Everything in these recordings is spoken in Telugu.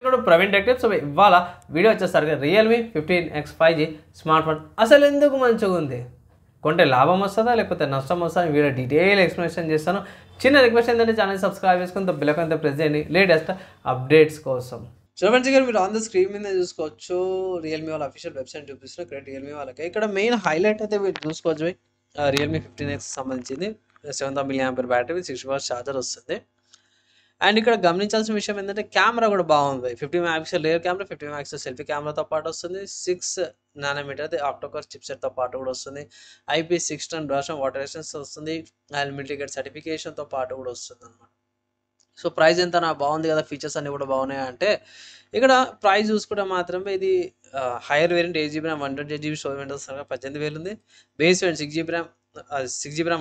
ఇప్పుడు ప్రవీణ్ టెక్టివ్. సో ఇవాళ వీడియో వచ్చేసరికి Realme 15X 5G smart phone అసలు ఎందుకు మంచిగా ఉంది, కొంటే లాభం వస్తుందా లేకపోతే నష్టం వస్తుందా, వీడియో డీటెయిల్ ఎక్స్ప్లెనేషన్ చేస్తాను. చిన్న రిక్వెస్ట్ ఏంటంటే ఛానల్ సబ్స్క్రైబ్ చేసుకుని బెల్ ఐకాన్ ప్రెస్ చేయండి లేటెస్ట్ అప్డేట్స్ కోసం. చూడండి గారు, మీరు ఆన్ ద స్క్రీన్ మీద చూసుకోవచ్చు రియల్మీ వాళ్ళ అఫీషియల్ వెబ్సైట్ చూపిస్తున్నారు. ఇక్కడ రియల్మీ వాళ్ళకి ఇక్కడ మెయిన్ హైలైట్ అయితే మీరు చూసుకోవచ్చు. రియల్మీ 15X సంబంధించింది 7000 mAh battery with 60 watts charger వస్తుంది. అండ్ ఇక్కడ గమనించాల్సిన విషయం ఏంటంటే కెమెరా కూడా బాగుంది. 50 megapixel rear camera, 50 megapixel selfie కెమెరాతో పాటు వస్తుంది. 6 నానోమీటర్ ఆక్టోకోర్ చిప్సెట్తో పాటు కూడా వస్తుంది. IP610 బ్రష్ వాటర్ రెసిస్టెన్స్ వస్తుంది. అండ్ మిలిటరీ సర్టిఫికేషన్తో పాటు కూడా వస్తుంది అనమాట. సో ప్రైస్ ఎంత నా బాగుంది కదా, ఫీచర్స్ అన్నీ కూడా బాగున్నాయి అంటే ఇక్కడ ప్రైస్ చూసుకుంటే మాత్రమే ఇది hire variant 8GB RAM 128GB storage వచ్చేసరికి 18,000 ఉంది. Base variant 6GB RAM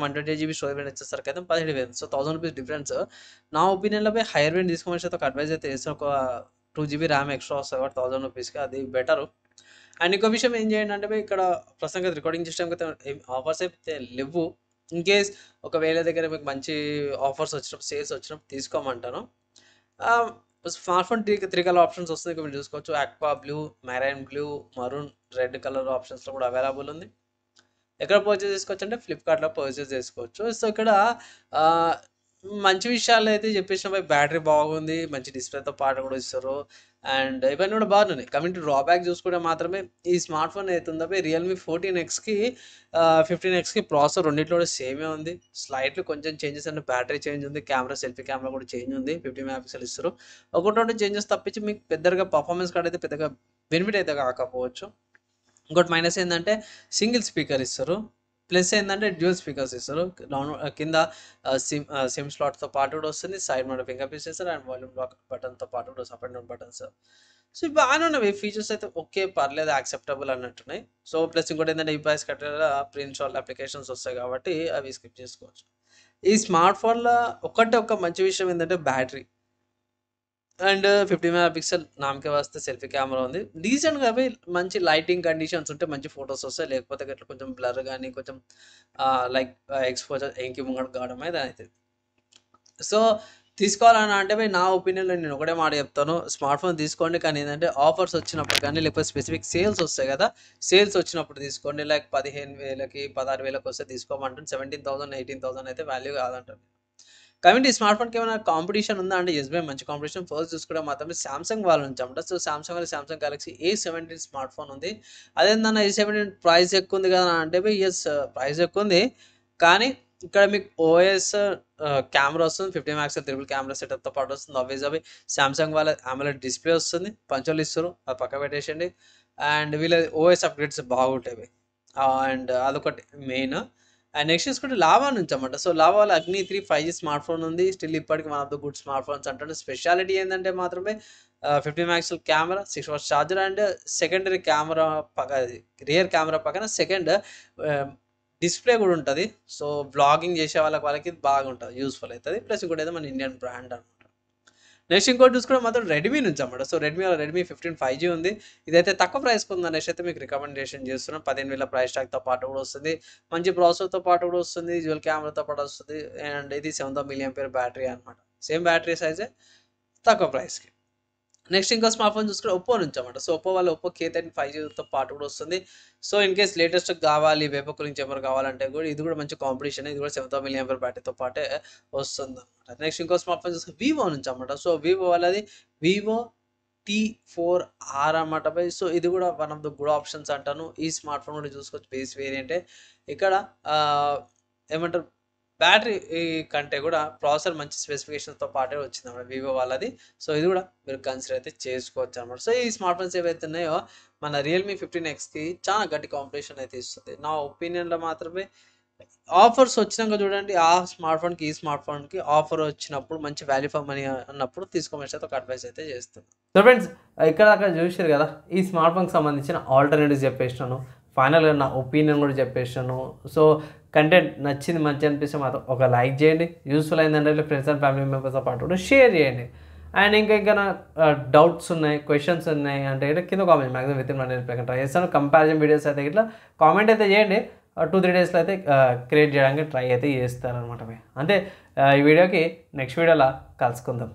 128GB storage వచ్చేసరికి అయితే 17,000. So 1000 rupees difference. నా ఒపీనియన్లో పోయి హైయర్ వేరియంట్ తీసుకోమని అయితే ఒక అడ్వైజ్ అయితే చేస్తే ఒక 2GB RAM ఎక్స్ట్రా వస్తుంది కాబట్టి 1000 రూపీస్కి అది బెటరు. అండ్ ఇంకో విషయం ఏం చేయండి అంటే ఇక్కడ ప్రస్తుతంగా రికార్డింగ్ సిస్టమ్కి అయితే ఆఫర్స్ అయితే లేవు. ఇన్ కేస్ ఒకవేళ దగ్గర మీకు మంచి ఆఫర్స్ వచ్చినప్పుడు సేల్స్ వచ్చినప్పుడు తీసుకోమంటాను. Smart phone three colour options వస్తుంది. ఇక్కడ మీరు చూసుకోవచ్చు. Aqua blue, marine blue, maroon, red colour ఆప్షన్స్లో కూడా అవైలబుల్ ఉంది. ఎక్కడ పర్చేస్ చేసుకోవచ్చు అంటే ఫ్లిప్కార్ట్లో పర్చేస్ చేసుకోవచ్చు. సో ఇక్కడ మంచి విషయాలు అయితే చెప్పేసిన బ్యాటరీ బాగుంది, మంచి డిస్ప్లేతో పాటు కూడా ఇస్తారు. అండ్ ఇవన్నీ కూడా బాగున్నాయి. కమింగ్ టు డ్రాబ్యాక్ చూసుకుంటే మాత్రమే ఈ స్మార్ట్ ఫోన్ అవుతుందో రియల్మీ 14Xకి 15Xకి ప్రాసెసర్ రెండింటిలో కూడా సేమే ఉంది. స్లైట్లీ కొంచెం చేంజెస్ అంటే బ్యాటరీ చేంజ్ ఉంది, కెమెరా సెల్ఫీ కెమెరా కూడా చేంజ్ ఉంది. 50 మెగాపిక్సెల్ ఇస్తారు. ఒకటి చేంజెస్ తప్పించి మీకు పెద్దగా పర్ఫార్మెన్స్ కార్డ్ అయితే పెద్దగా బెనిఫిట్ అయితే కాకపోవచ్చు. ఇంకోటి మైనస్ ఏంటంటే సింగిల్ స్పీకర్ ఇస్తారు. ప్లస్ ఏంటంటే డ్యూయల్ స్పీకర్స్ ఇస్తారు. కింద సిమ్ స్లాట్తో పాటు కూడా వస్తుంది. సైడ్ మన ఫింగర్ ప్రింట్స్ ఇస్తారు. అండ్ వాల్యూమ్ లాక్ బటన్తో పాటు కూడా up and down buttons. So బాగానే ఉన్నాయి ఫీచర్స్ అయితే. ఓకే పర్లేదు, యాక్సెప్టబుల్ అన్నట్టున్నాయి. సో ప్లస్ ఇంకోటి ఏంటంటే ఈ ప్రైస్ కట్టేలా ప్రీ ఇన్స్టాల్ అప్లికేషన్స్ వస్తాయి కాబట్టి అవి స్కిప్ చేసుకోవచ్చు. ఈ స్మార్ట్ ఫోన్లో ఒక మంచి విషయం ఏంటంటే బ్యాటరీ. అండ్ 50 మెగాపిక్సెల్ నామకే వస్తే సెల్ఫీ కెమెరా ఉంది. డీసెంట్గా అవి మంచి లైటింగ్ కండిషన్స్ ఉంటే మంచి ఫొటోస్ వస్తాయి. లేకపోతే అట్లా కొంచెం బ్లర్ కానీ కొంచెం లైక్ ఎక్స్పోజర్ ఎంకి ముంగడ కావడం అయితే అవుతుంది. సో తీసుకోవాలని అంటే నా ఒపీనియన్లో నేను ఒకటే మాట చెప్తాను, స్మార్ట్ ఫోన్ తీసుకోండి. కానీ ఏంటంటే ఆఫర్స్ వచ్చినప్పుడు కానీ లేకపోతే స్పెసిఫిక్ సేల్స్ వస్తాయి కదా, సేల్స్ వచ్చినప్పుడు తీసుకోండి. లైక్ 15,000కి 16,000కి వస్తే తీసుకోమంటాను. 17,000 18,000 అయితే వాల్యూ కాదంటాను. కాబట్టి ఈ స్మార్ట్ ఫోన్కి ఏమైనా కాంపిటీషన్ ఉందా అంటే ఎస్బీఐ మంచి కాంపిటీషన్. ఫస్ట్ చూసుకుంటే మాత్రమే సామ్సంగ్ వాళ్ళు ఉంచామంట. So Samsung Galaxy A17 smart phone ఉంది. అదేందన్న A17 ప్రైస్ ఎక్కువ ఉంది కదా అంటే ఎస్ ప్రైస్ ఎక్కువ ఉంది, కానీ ఇక్కడ మీకు ఓఎస్ కెమెరా వస్తుంది. 50 మెగాపిక్సెల్ ట్రిపుల్ కెమెరా సెటప్తో పాటు వస్తుంది. అవి సామ్సంగ్ వాళ్ళ AMOLED డిస్ప్లే వస్తుంది. పంచోలు ఇస్తారు, అది పక్క పెట్టేసండి. అండ్ వీళ్ళ ఓఎస్ అప్గ్రేడ్స్ బాగుంటాయి. అండ్ అదొకటి మెయిన్. అండ్ నెక్స్ట్ చూసుకుంటే లావా నుంచి అన్నమాట. సో లావా వాళ్ళ అగ్ని 3 5G స్మార్ట్ ఫోన్ ఉంది. స్టిల్ ఇప్పటికి one of the good smart phones అంటారు. స్పెషాలిటీ ఏంటంటే మాత్రమే 50 megapixel camera, 6 watts charger and secondary camera rear camera పక్కన సెకండ్ డిస్ప్లే కూడా ఉంటుంది. సో బ్లాగింగ్ చేసే వాళ్ళకి బాగుంటుంది, యూస్ఫుల్ అవుతుంది. ప్లస్ ఇంకోటి అయితే మన ఇండియన్ బ్రాండ్ అనమాట. నెక్స్ట్ ఇంకోటి చూసుకుంటే మాత్రం రెడ్మీ నుంచి అన్నమాట. సో రెడ్మీ 15 5G ఉంది. ఇదైతే తక్కువ ప్రైస్కి ఉంది అనేసి అయితే మీకు రికమెండేషన్ చేస్తున్నాం. 15,000 ప్రైస్ ట్యాగ్తో పాటు కూడా వస్తుంది. మంచి ప్రాసెసర్తో పాటు కూడా వస్తుంది. డ్యూయల్ కెమెరాతో పాటు వస్తుంది. అండ్ ఇది 7000 mAh బ్యాటరీ అనమాట. సేమ్ బ్యాటరీ సైజే, తక్కువ ప్రైస్కి. నెక్స్ట్ ఇంకో స్మార్ట్ ఫోన్ చూసుకుంటే ఒప్పో నుంచి అన్నమాట. సో ఒప్పో K30 5Gతో పాటు కూడా వస్తుంది. సో ఇన్ కేస్ లేటెస్ట్ కావాలి, వేపో గురించి ఎవరు కావాలంటే కూడా ఇది కూడా మంచి కాంపిటీషన్. ఇది కూడా 7000 mAh బ్యాటరీతో పాటే వస్తుంది అనమాట. నెక్స్ట్ ఇంకో స్మార్ట్ ఫోన్ చూసుకుంటే వివో నుంచి అన్నమాట. సో వివో వాళ్ళది వివో T4R అన్నమాట. సో ఇది కూడా one of the good options అంటాను. ఈ స్మార్ట్ ఫోన్ కూడా చూసుకోవచ్చు. బేస్ వేరియంటే ఇక్కడ ఏమంటారు బ్యాటరీ కంటే కూడా ప్రాసెసర్ మంచి స్పెసిఫికేషన్తో పాటే వచ్చింది అన్నమాట వివో వాళ్ళది. సో ఇది కూడా మీరు కన్సిడర్ అయితే చేసుకోవచ్చు అనమాట. సో ఈ స్మార్ట్ ఫోన్స్ ఏవైతే ఉన్నాయో మన రియల్మీ 15Xకి చాలా గట్టి కాంపిటీషన్ అయితే ఇస్తుంది. నా ఒపీనియన్లో మాత్రమే ఆఫర్స్ వచ్చినాక చూడండి, ఆ స్మార్ట్ ఫోన్కి ఈ స్మార్ట్ ఫోన్కి ఆఫర్ వచ్చినప్పుడు మంచి వాల్యూ ఫర్ మనీ అన్నప్పుడు తీసుకోమని అయితే ఒక అడ్వైస్ అయితే చేస్తున్నాను. సో ఫ్రెండ్స్ ఇక్కడ దాకా చూసారు కదా, ఈ స్మార్ట్ ఫోన్కి సంబంధించిన ఆల్టర్నేటివ్స్ చెప్పేసినాను. ఫైనల్గా నా ఒపీనియన్ కూడా చెప్పేసాను. సో కంటెంట్ నచ్చింది, మంచి అనిపిస్తే మాత్రం ఒక లైక్ చేయండి. యూస్ఫుల్ అయిందంటే ఫ్రెండ్స్ అండ్ ఫ్యామిలీ మెంబర్స్తో పాటు కూడా షేర్ చేయండి. అండ్ ఇంకా డౌట్స్ ఉన్నాయి, క్వశ్చన్స్ ఉన్నాయి అంటే కింద comment maximum with in 1 minute try చేస్తాను. కంపారిజన్ వీడియోస్ అయితే ఇట్లా కామెంట్ అయితే చేయండి. 2-3 డేస్లో అయితే క్రియేట్ చేయడానికి ట్రై అయితే చేస్తారనమాట. అంతే, ఈ వీడియోకి నెక్స్ట్ వీడియోలో కలుసుకుందాం.